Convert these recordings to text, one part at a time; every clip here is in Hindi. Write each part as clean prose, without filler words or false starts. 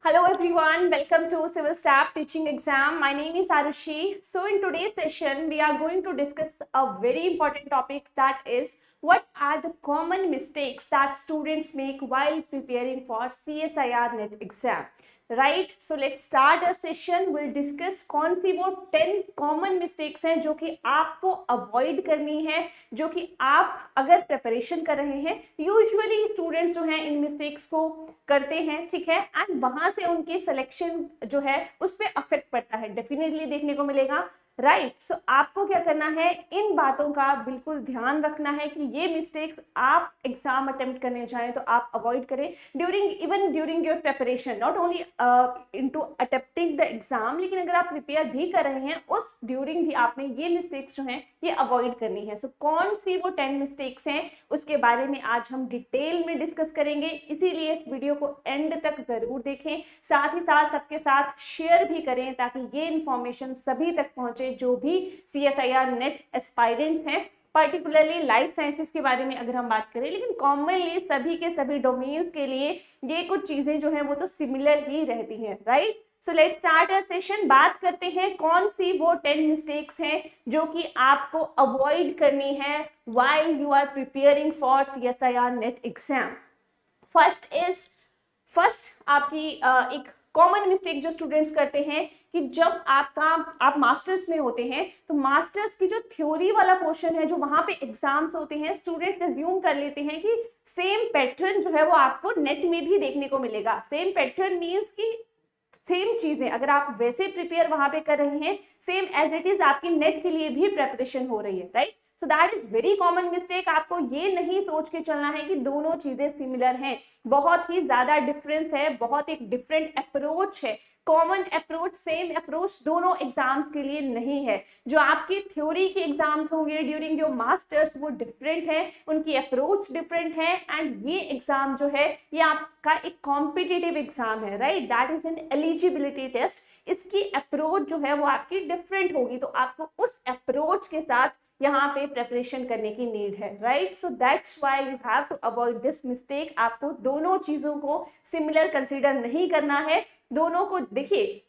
Hello everyone, welcome to Civil Staff Teaching Exam. My name is Arushi. So in today's session, we are going to discuss a very important topic, that is what are the common mistakes that students make while preparing for CSIR NET exam. Right, so let's start our session. Will discuss कौन सी वो 10 कॉमन मिस्टेक्स हैं जो कि आपको अवॉइड करनी है, जो कि आप अगर प्रिपरेशन कर रहे हैं. यूजुअली स्टूडेंट्स जो हैं इन मिस्टेक्स को करते हैं, ठीक है, एंड वहां से उनकी सिलेक्शन जो है उस पर अफेक्ट पड़ता है, डेफिनेटली देखने को मिलेगा. राइट, सो आपको क्या करना है, इन बातों का बिल्कुल ध्यान रखना है कि ये मिस्टेक्स आप एग्जाम अटेम्प्ट करने जाएं तो आप अवॉइड करें during your preparation, not only into attempting the exam, लेकिन अगर आप प्रिपेयर भी कर रहे हैं उस ड्यूरिंग भी आपने ये मिस्टेक्स जो हैं ये अवॉइड करनी है. सो कौन सी वो 10 मिस्टेक्स हैं उसके बारे में आज हम डिटेल में डिस्कस करेंगे, इसीलिए इस वीडियो को एंड तक जरूर देखें. साथ ही साथ सबके साथ शेयर भी करें ताकि ये इंफॉर्मेशन सभी तक पहुंचे जो भी CSIR नेट एस्पायरेंट्स हैं. पर्टिकुलरली लाइफ साइंसेस के बारे में अगर हम बात करें, लेकिन कॉमनली सभी के सभी डोमेन्स के लिए ये कुछ चीजें जो हैं वो तो सिमिलर ही रहती हैं. Right, so let's start our session. बात करते हैं कौन सी वो 10 मिस्टेक्स हैं जो कि आपको अवॉइड करनी है while you are preparing for CSIR NET exam. First आपकी एक कॉमन मिस्टेक जो स्टूडेंट्स करते हैं कि जब आप मास्टर्स में होते हैं तो मास्टर्स की जो थ्योरी वाला पोर्शन है, जो वहां पे एग्जाम्स होते हैं, स्टूडेंट्स अज्यूम कर लेते हैं कि सेम पैटर्न जो है वो आपको नेट में भी देखने को मिलेगा. सेम पैटर्न मीन्स कि सेम चीजें अगर आप वैसे प्रिपेयर वहां पे कर रहे हैं, सेम एज इट इज आपकी नेट के लिए भी प्रेपरेशन हो रही है. Right, so that is very common mistake. आपको ये नहीं सोच के चलना है कि दोनों चीजें सिमिलर हैं, बहुत ही ज्यादा डिफरेंस है, बहुत एक डिफरेंट अप्रोच है. कॉमन अप्रोच, सेम अप्रोच दोनों एग्जाम्स के लिए नहीं है. जो आपकी थ्योरी के एग्जाम्स होंगे ड्यूरिंग योर मास्टर्स वो डिफरेंट है, उनकी अप्रोच डिफरेंट है, एंड ये एग्जाम जो है ये आपका एक कॉम्पिटिटिव एग्जाम है. Right, that is an eligibility test. इसकी अप्रोच जो है वो आपकी डिफरेंट होगी, तो आपको उस अप्रोच के साथ यहाँ पे प्रेपरेशन करने की नीड है. Right, so that's why you have to avoid this mistake. आपको दोनों चीजों को सिमिलर कंसीडर नहीं करना है. दोनों को देखिए,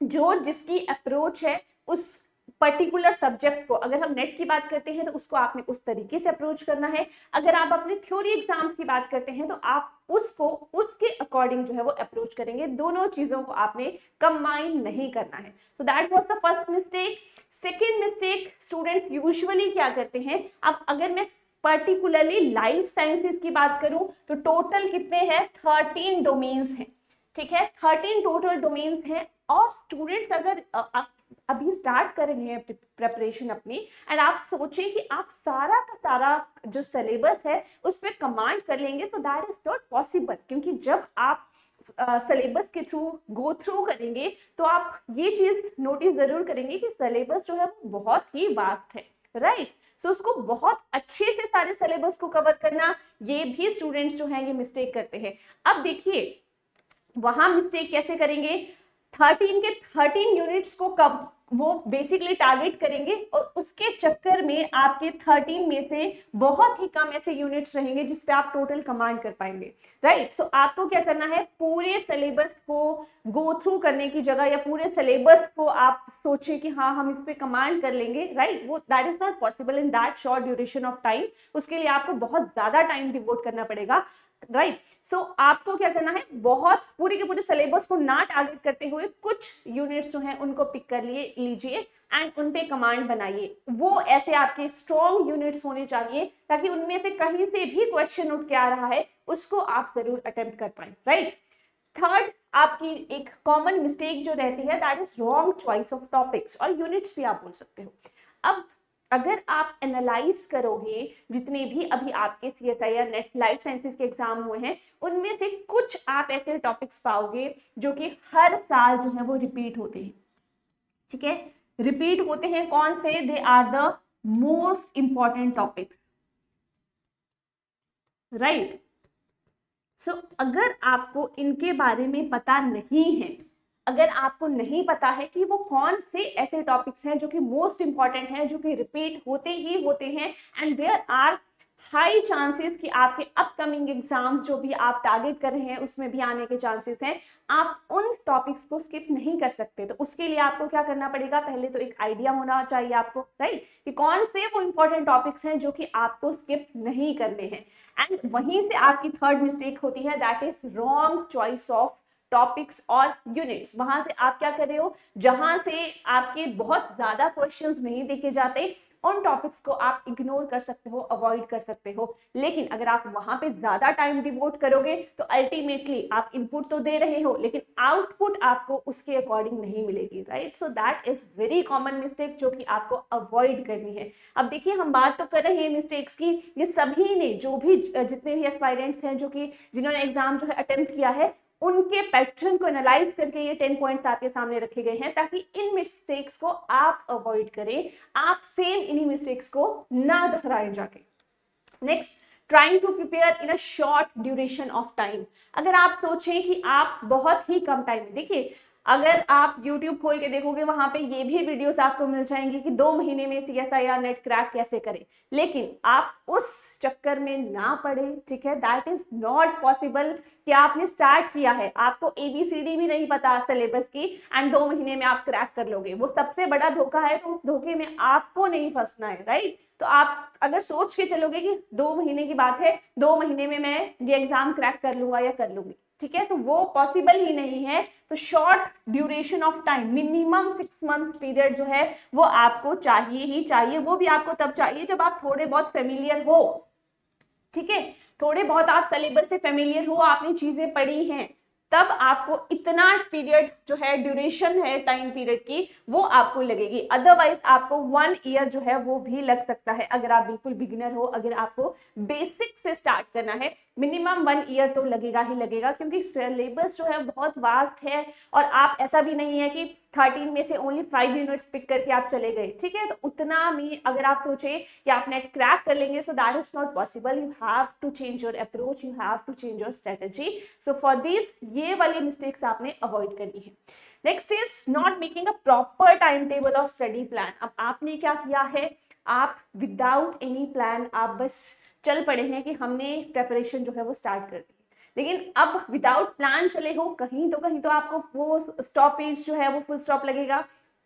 जो जिसकी अप्रोच है उस पर्टिकुलर सब्जेक्ट को, अगर हम नेट की बात करते हैं तो उसको आपने उस तरीके से अप्रोच करना है. अगर आप अपने थ्योरी एग्जाम्स की बात करते हैं तो आप उसको उसके अकॉर्डिंग जो है वो अप्रोच करेंगे. दोनों चीजों को आपने कंबाइन नहीं करना है. So that was the first mistake. Second mistake students usually क्या करते हैं, अब अगर मैं पर्टिकुलरली लाइफ साइंसेस की बात करूं तो टोटल कितने हैं, 13 डोमेन्स हैं. ठीक है, 13 टोटल डोमेन्स हैं. और स्टूडेंट्स अगर अभी स्टार्ट कर रहे हैं प्रेपरेशन अपनी, एंड आप सोचें कि आप सारा का सारा जो सिलेबस है उस पर कमांड कर लेंगे, so that is not possible. क्योंकि जब आप सिलेबस के थ्रू गो थ्रू करेंगे तो आप ये चीज नोटिस जरूर करेंगे कि सिलेबस जो है वो बहुत ही वास्ट है. राइट, सो उसको बहुत अच्छे से सारे सिलेबस को कवर करना, ये भी स्टूडेंट्स जो हैं ये मिस्टेक करते हैं. अब देखिए वहां मिस्टेक कैसे करेंगे, 13 के 13 यूनिट्स को कब वो बेसिकली टारगेट करेंगे और उसके चक्कर में आपके 13 में से बहुत ही कम ऐसे यूनिट्स रहेंगे जिस पे आप टोटल कमांड कर पाएंगे. राइट, सो आपको क्या करना है, पूरे सिलेबस को गो थ्रू करने की जगह या पूरे सिलेबस को आप सोचें कि हाँ हम इस पे कमांड कर लेंगे. राइट, वो that is not possible in that short duration of time. उसके लिए आपको बहुत ज्यादा टाइम डिवोट करना पड़ेगा. राइट, सो आपको क्या करना है, बहुत पूरे के पूरे सिलेबस को ना टारगेट करते हुए कुछ यूनिट्स जो हैं उनको पिक कर लीजिए एंड उन पे कमांड बनाइए. वो ऐसे आपके स्ट्रॉन्ग यूनिट्स होने चाहिए ताकि उनमें से कहीं से भी क्वेश्चन उठ के आ रहा है उसको आप जरूर अटेम्प्ट कर पाए. राइट, थर्ड आपकी एक कॉमन मिस्टेक जो रहती है that is wrong choice of topics, और यूनिट्स भी आप बोल सकते हो. अब अगर आप एनालाइज करोगे जितने भी अभी आपके CSIR नेट लाइफ साइंसेस के एग्जाम हुए हैं, उनमें से कुछ आप ऐसे टॉपिक्स पाओगे जो कि हर साल जो है वो रिपीट होते हैं. ठीक है, रिपीट होते हैं. कौन से, they are the most important topics. Right, so अगर आपको इनके बारे में पता नहीं है, अगर आपको नहीं पता है कि वो कौन से ऐसे टॉपिक्स हैं जो कि मोस्ट इंपॉर्टेंट हैं, जो कि रिपीट होते ही होते हैं, and there are high chances कि आपके अपकमिंग एग्जाम्स जो भी आप टारगेट कर रहे हैं उसमें भी आने के चांसेस हैं। आप उन टॉपिक्स को स्किप नहीं कर सकते। तो उसके लिए आपको क्या करना पड़ेगा, पहले तो एक आइडिया होना चाहिए आपको, राइट, कि कौन से वो इंपॉर्टेंट टॉपिक्स हैं जो कि आपको स्किप नहीं करने हैं। एंड वहीं से आपकी थर्ड मिस्टेक होती है, that is wrong choice of topics और यूनिट्स। वहां से आप क्या कर रहे हो, जहां से आपके बहुत ज्यादा क्वेश्चंस नहीं देखे जाते उन टॉपिक्स को आप इग्नोर कर सकते हो, अवॉइड कर सकते हो। लेकिन अगर आप वहां पे ज्यादा टाइम डिवोट करोगे तो अल्टीमेटली आप इनपुट तो दे रहे हो लेकिन आउटपुट आपको उसके अकॉर्डिंग नहीं मिलेगी, right. So that is very common mistake जो कि आपको अवॉइड करनी है। अब देखिए, हम बात तो कर रहे हैं मिस्टेक्स की, ये सभी ने जो भी जितने भी एस्पायरेंट्स हैं जो कि जिन्होंने एग्जाम जो है अटेम्प्ट किया है, उनके पैटर्न को एनालाइज करके ये 10 पॉइंट्स आपके सामने रखे गए हैं ताकि इन मिस्टेक्स को आप अवॉइड करें, आप सेम इन्हीं मिस्टेक्स को ना दोहराएं जाके। Next, trying to prepare in a short duration of time. अगर आप सोचें कि आप बहुत ही कम टाइम में, देखिए अगर आप YouTube खोल के देखोगे वहां पे ये भी वीडियोस आपको मिल जाएंगी कि 2 महीने में CSIR नेट क्रैक कैसे करें, लेकिन आप उस चक्कर में ना पड़े, ठीक है। दैट इज नॉट पॉसिबल कि आपने स्टार्ट किया है, आपको ABCD भी नहीं पता सिलेबस की एंड 2 महीने में आप क्रैक कर लोगे, वो सबसे बड़ा धोखा है। तो उस धोखे में आपको नहीं फंसना है, राइट। तो आप अगर सोच के चलोगे कि 2 महीने की बात है, 2 महीने में मैं ये एग्जाम क्रैक कर लूंगा या कर लूंगी, ठीक है, तो वो पॉसिबल ही नहीं है। तो short duration of time, minimum 6 month period जो है वो आपको चाहिए ही चाहिए। वो भी आपको तब चाहिए जब आप थोड़े बहुत फेमिलियर हो, ठीक है, थोड़े बहुत आप सिलेबस से फेमिलियर हो, आपने चीजें पढ़ी हैं, तब आपको इतना पीरियड जो है, ड्यूरेशन है टाइम पीरियड की, वो आपको लगेगी। अदरवाइज आपको 1 ईयर जो है वो भी लग सकता है अगर आप बिल्कुल बिगिनर हो। अगर आपको बेसिक से स्टार्ट करना है, मिनिमम 1 ईयर तो लगेगा ही लगेगा, क्योंकि सिलेबस जो है बहुत वास्ट है। और आप, ऐसा भी नहीं है कि 13 में से ओनली 5 यूनिट्स पिक करके आप चले गए, ठीक है। तो उतना में अगर आप सोचे कि आप नेट क्रैक कर लेंगे, so that is not possible. You have to change your approach, you have to change your strategy. So for this ये वाली मिस्टेक्स आपने अवॉइड करनी है। Next is not making a proper time table और स्टडी प्लान। अब आपने क्या किया है, आप विदाउट एनी प्लान आप बस चल पड़े हैं कि हमने प्रेपरेशन जो है वो स्टार्ट कर दी, लेकिन अब विदाउट प्लान चले हो कहीं तो आपको वो स्टॉपेज जो है वो फुल स्टॉप लगेगा।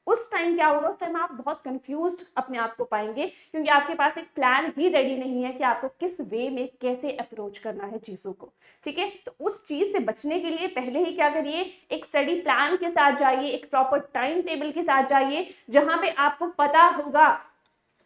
उस टाइम क्या होगा, उस टाइम आप बहुत कंफ्यूज्ड अपने आप को पाएंगे, क्योंकि आपके पास एक प्लान ही रेडी नहीं है कि आपको किस वे में कैसे अप्रोच करना है चीजों को, ठीक है। तो उस चीज से बचने के लिए पहले ही क्या करिए, एक स्टडी प्लान के साथ जाइए, एक प्रॉपर टाइम टेबल के साथ जाइए, जहां पे आपको पता होगा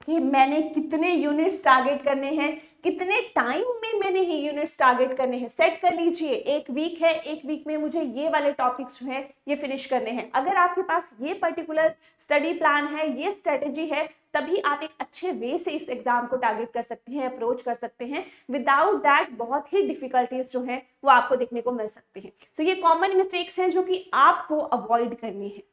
कि मैंने कितने यूनिट्स टारगेट करने हैं, कितने टाइम में मैंने ये यूनिट्स टारगेट करने हैं। सेट कर लीजिए, 1 वीक है, 1 वीक में मुझे ये वाले टॉपिक्स जो है ये फिनिश करने हैं। अगर आपके पास ये पर्टिकुलर स्टडी प्लान है, ये स्ट्रेटेजी है, तभी आप एक अच्छे वे से इस एग्जाम को टारगेट कर सकते हैं, अप्रोच कर सकते हैं। विदाउट दैट बहुत ही डिफिकल्टीज जो है वो आपको देखने को मिल सकती है। सो ये कॉमन मिस्टेक्स हैं जो कि आपको अवॉइड करनी है।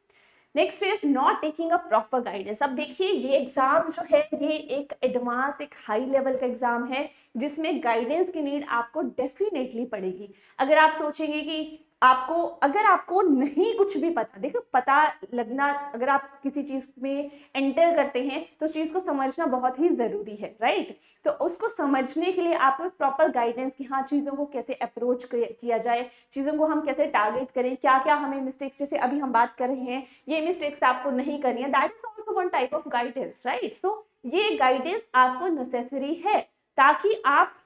Next is not taking a proper guidance. अब देखिए, ये एग्जाम जो है ये एक एडवांस, एक हाई लेवल का एग्जाम है जिसमें गाइडेंस की नीड आपको डेफिनेटली पड़ेगी। अगर आप सोचेंगे कि अगर आपको नहीं कुछ भी पता, देखो पता लगना, अगर आप किसी चीज में एंटर करते हैं तो उस चीज को समझना बहुत ही जरूरी है, राइट। तो उसको समझने के लिए आपको एक प्रॉपर गाइडेंस कि हाँ चीजों को कैसे अप्रोच किया जाए, चीजों को हम कैसे टारगेट करें, क्या क्या हमें मिस्टेक्स, जैसे अभी हम बात कर रहे हैं ये मिस्टेक्स आपको नहीं करनी है, that is also one type of guidance, right. So ये गाइडेंस आपको नेसेसरी है ताकि आप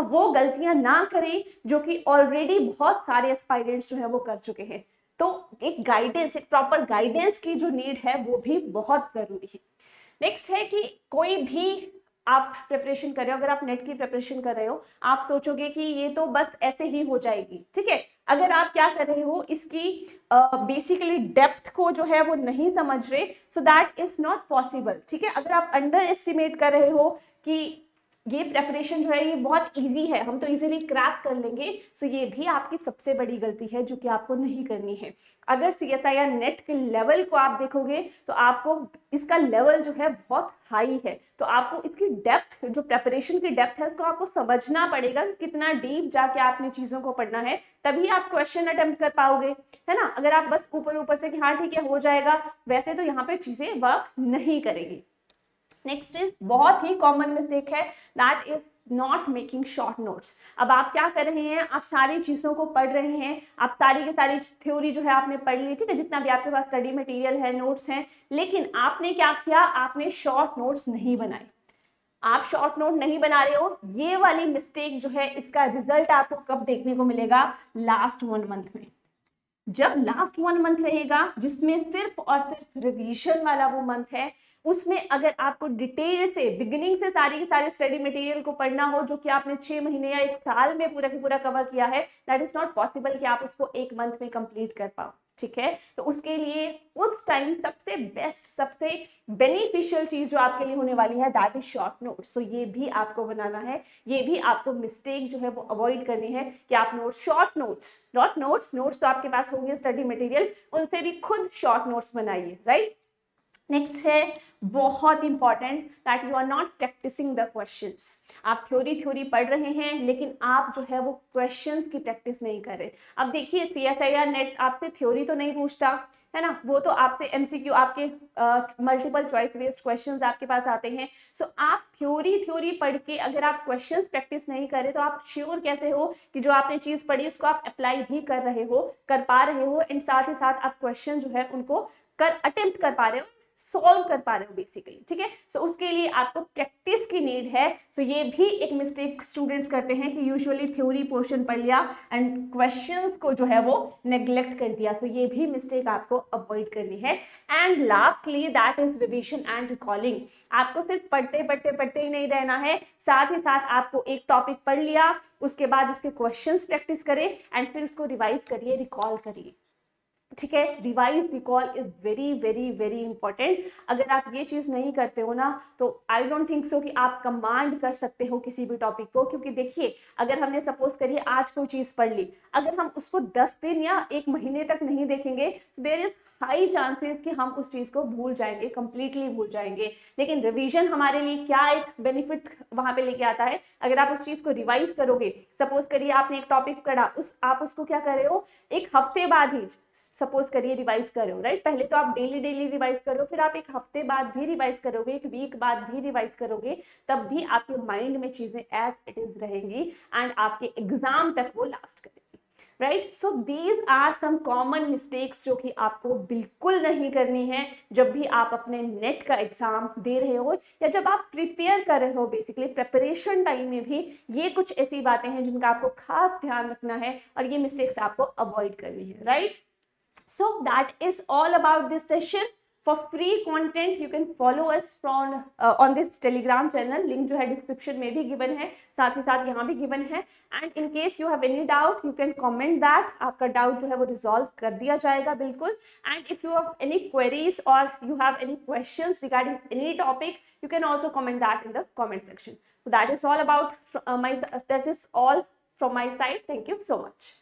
वो गलतियां ना करें जो कि ऑलरेडी बहुत सारे एस्पायरेंट्स जो है वो कर चुके हैं। तो एक गाइडेंस, एक प्रॉपर गाइडेंस की जो नीड है वो भी बहुत जरूरी है। नेक्स्ट है कि कोई भी आप प्रिपरेशन कर रहे हो, अगर आप नेट की प्रिपरेशन कर रहे हो, आप सोचोगे कि ये तो बस ऐसे ही हो जाएगी, ठीक है। अगर आप क्या कर रहे हो, इसकी बेसिकली डेप्थ को जो है वो नहीं समझ रहे, सो दैट इज नॉट पॉसिबल, ठीक है। अगर आप अंडर एस्टिमेट कर रहे हो कि ये प्रेपरेशन जो है ये बहुत इजी है, हम तो इजीली क्रैक कर लेंगे, सो ये भी आपकी सबसे बड़ी गलती है जो कि आपको नहीं करनी है। अगर CSIR नेट के लेवल को आप देखोगे तो आपको इसका लेवल जो है बहुत हाई है, तो आपको इसकी डेप्थ, जो प्रेपरेशन की डेप्थ है उसको आपको समझना पड़ेगा कि कितना डीप जाके आपने चीजों को पढ़ना है, तभी आप क्वेश्चन अटेम्प्ट कर पाओगे, है ना। अगर आप बस ऊपर ऊपर से कि हाँ ठीक है हो जाएगा, वैसे तो यहाँ पे चीजें वर्क नहीं करेगी। नेक्स्ट इज बहुत ही कॉमन मिस्टेक है, that is not making short notes. अब आप क्या कर रहे हैं, आप सारी चीज़ों को पढ़ रहे हैं, आप सारी की सारी थ्योरी जो है आपने पढ़ ली, ठीक है, जितना भी आपके पास स्टडी मटेरियल है, नोट्स हैं, लेकिन आपने क्या किया, आपने शॉर्ट नोट्स नहीं बनाए। आप शॉर्ट नोट नहीं बना रहे हो, ये वाली मिस्टेक जो है, इसका रिजल्ट आपको कब देखने को मिलेगा, लास्ट 1 मंथ में। जब लास्ट 1 मंथ रहेगा जिसमें सिर्फ और सिर्फ रिवीजन वाला वो मंथ है, उसमें अगर आपको डिटेल से बिगिनिंग से सारी की सारी स्टडी मटेरियल को पढ़ना हो जो कि आपने 6 महीने या 1 साल में पूरा की पूरा कवर किया है, दैट इज नॉट पॉसिबल कि आप उसको 1 मंथ में कंप्लीट कर पाओ, ठीक है। तो उसके लिए उस टाइम सबसे बेस्ट, सबसे बेनिफिशियल चीज जो आपके लिए होने वाली है, दैट इज शॉर्ट नोट्स। तो ये भी आपको बनाना है, ये भी आपको मिस्टेक जो है वो अवॉइड करनी है कि आप notes, short notes, not notes, notes तो आपके पास होंगे स्टडी मटेरियल, उनसे भी खुद शॉर्ट नोट्स बनाइए, राइट। नेक्स्ट है बहुत important, that you are not practising the questions. आप थ्योरी पढ़ रहे हैं लेकिन आप जो है वो क्वेश्चंस की प्रैक्टिस नहीं कर रहे। अब देखिए CSIR नेट आपसे थ्योरी तो नहीं पूछता है ना, वो तो आपसे MCQ, आपके मल्टीपल चॉइस बेस्ड क्वेश्चंस आपके पास आते हैं। सो आप थ्योरी पढ़ के अगर आप क्वेश्चंस प्रैक्टिस नहीं करें तो आप श्योर कैसे हो कि जो आपने चीज पढ़ी उसको आप अप्लाई भी कर रहे हो, कर पा रहे हो, एंड साथ ही साथ आप क्वेश्चन जो है उनको अटेम्प्ट कर पा रहे हो, सॉल्व कर पा रहे हो बेसिकली, ठीक है। सो उसके लिए आपको प्रैक्टिस की नीड है। सो ये भी एक मिस्टेक स्टूडेंट्स करते हैं कि यूजुअली थ्योरी पोर्शन पढ़ लिया एंड क्वेश्चंस को जो है वो नेग्लेक्ट कर दिया। सो ये भी मिस्टेक आपको अवॉइड करनी है। And lastly that is revision and recalling. आपको सिर्फ पढ़ते ही नहीं रहना है, साथ ही साथ आपको एक टॉपिक पढ़ लिया, उसके बाद उसके क्वेश्चंस प्रैक्टिस करें एंड फिर उसको रिवाइज करिए, रिकॉल करिए, ठीक है। Revise recall is very important. अगर आप ये चीज नहीं करते हो ना तो आई डोंट थिंक सो कि आप कमांड कर सकते हो किसी भी टॉपिक को। क्योंकि देखिए, अगर हमने सपोज करिए आज कोई चीज पढ़ ली, अगर हम उसको 10 दिन या 1 महीने तक नहीं देखेंगे तो देयर इज हाई चांसेस कि हम उस चीज को भूल जाएंगे, कंप्लीटली भूल जाएंगे। लेकिन रिवीजन हमारे लिए क्या एक बेनिफिट वहां पे लेके आता है, अगर आप उस चीज को रिवाइज करोगे, सपोज करिए आपने एक टॉपिक पढ़ा, आप उसको क्या कर रहे हो, 1 हफ्ते बाद ही सपोज करिए रिवाइज कर रहे हो, राइट। पहले तो आप डेली रिवाइज करो, फिर आप 1 हफ्ते बाद भी रिवाइज करोगे, 1 वीक बाद भी रिवाइज करोगे, तब भी आपके माइंड में चीजें एज इट इज रहेंगी एंड आपके एग्जाम तक वो लास्ट करेगी, right. So these are some common mistakes जो कि आपको बिल्कुल नहीं करनी है जब भी आप अपने नेट का एग्जाम दे रहे हो या जब आप प्रिपेयर कर रहे हो। बेसिकली प्रिपरेशन टाइम में भी ये कुछ ऐसी बातें हैं जिनका आपको खास ध्यान रखना है और ये मिस्टेक्स आपको अवॉइड करनी है, right. So that is all about this session. For free content you can follow us from on this telegram channel, link जो है description में भी given है, साथ ही साथ यहाँ भी given है। and in case you have any doubt you can comment that, आपका doubt जो है वो resolve कर दिया जाएगा बिल्कुल। and if you have any queries or you have any questions regarding any topic you can also comment that in the comment section. So that is all about that is all from my side. Thank you so much.